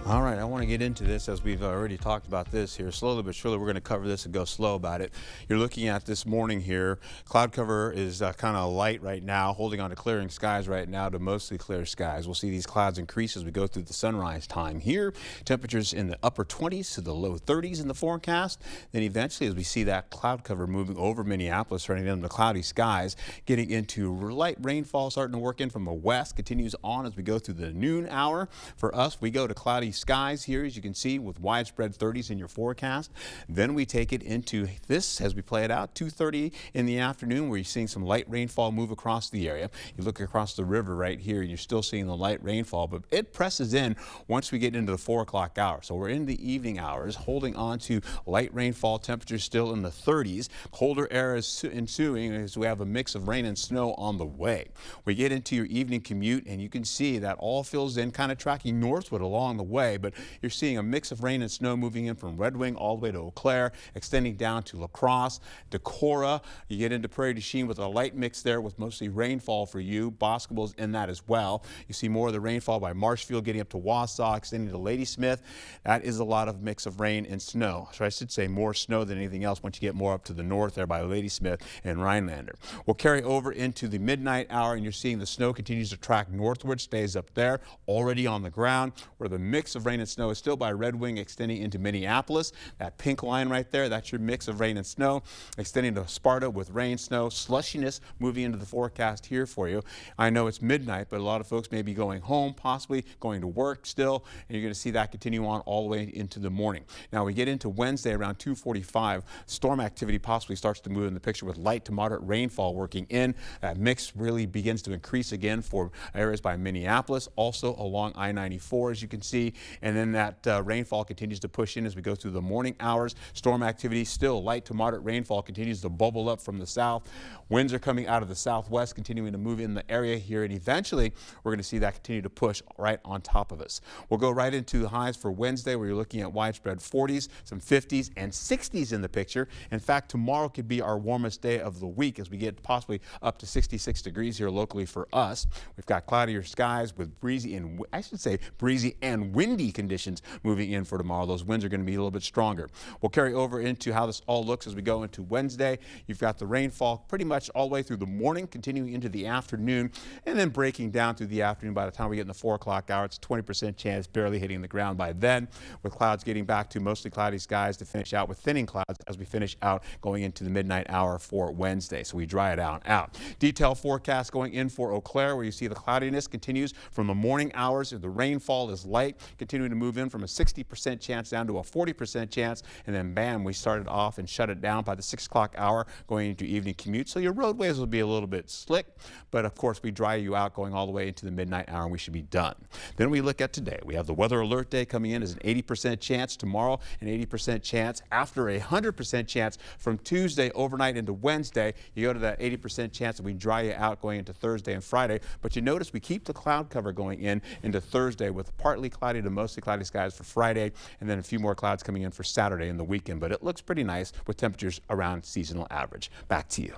All right, I want to get into this as we've already talked about this here. Slowly but surely, we're going to cover this and go slow about it. You're looking at this morning here. Cloud cover is kind of light right now, holding on to clearing skies right now to mostly clear skies. We'll see these clouds increase as we go through the sunrise time here. Temperatures in the upper 20s to the low 30s in the forecast. Then eventually, as we see that cloud cover moving over Minneapolis, running into cloudy skies, getting into light rainfall starting to work in from the west, continues on as we go through the noon hour. For us, we go to cloudy skies here, as you can see, with widespread 30s in your forecast. Then we take it into this as we play it out, 2:30 in the afternoon, where you're seeing some light rainfall move across the area. You look across the river right here, and you're still seeing the light rainfall, but it presses in once we get into the 4 o'clock hour. So we're in the evening hours, holding on to light rainfall, temperatures still in the 30s. Colder air is ensuing as we have a mix of rain and snow on the way. We get into your evening commute, and you can see that all fills in, kind of tracking northward along the way. But you're seeing a mix of rain and snow moving in from Red Wing all the way to Eau Claire, extending down to La Crosse, Decorah. You get into Prairie du Chien with a light mix there with mostly rainfall for you. Boscobel's in that as well. You see more of the rainfall by Marshfield, getting up to Wausau, extending to Ladysmith. That is a lot of mix of rain and snow. So I should say more snow than anything else once you get more up to the north there by Ladysmith and Rhinelander. We'll carry over into the midnight hour, and you're seeing the snow continues to track northward, stays up there, already on the ground, where the mix of rain and snow is still by Red Wing, extending into Minneapolis. That pink line right there, that's your mix of rain and snow, extending to Sparta with rain, snow, slushiness moving into the forecast here for you. I know it's midnight, but a lot of folks may be going home, possibly going to work still, and you're going to see that continue on all the way into the morning. Now we get into Wednesday around 2:45. Storm activity possibly starts to move in the picture with light to moderate rainfall working in. That mix really begins to increase again for areas by Minneapolis, also along I-94, as you can see. And then that rainfall continues to push in as we go through the morning hours. Storm activity still light to moderate rainfall continues to bubble up from the south. Winds are coming out of the southwest, continuing to move in the area here. And eventually, we're going to see that continue to push right on top of us. We'll go right into the highs for Wednesday, where you're looking at widespread 40s, some 50s and 60s in the picture. In fact, tomorrow could be our warmest day of the week as we get possibly up to 66 degrees here locally for us. We've got cloudier skies with breezy and, I should say, breezy and windy conditions moving in for tomorrow. Those winds are going to be a little bit stronger. We'll carry over into how this all looks as we go into Wednesday. You've got the rainfall pretty much all the way through the morning, continuing into the afternoon, and then breaking down through the afternoon. By the time we get in the 4 o'clock hour, it's a 20% chance barely hitting the ground by then, with clouds getting back to mostly cloudy skies to finish out with thinning clouds as we finish out going into the midnight hour for Wednesday. So we dry it out. Detailed forecast going in for Eau Claire, where you see the cloudiness continues from the morning hours. The rainfall is light, continuing to move in from a 60% chance down to a 40% chance, and then bam, we started off and shut it down by the 6 o'clock hour going into evening commute. So your roadways will be a little bit slick, but of course we dry you out going all the way into the midnight hour, and we should be done. Then we look at today. We have the weather alert day coming in as an 80% chance tomorrow, an 80% chance after a 100% chance from Tuesday overnight into Wednesday. You go to that 80% chance that we dry you out going into Thursday and Friday, but you notice we keep the cloud cover going in into Thursday with partly cloudy to mostly cloudy skies for Friday, and then a few more clouds coming in for Saturday and the weekend. But it looks pretty nice with temperatures around seasonal average. Back to you.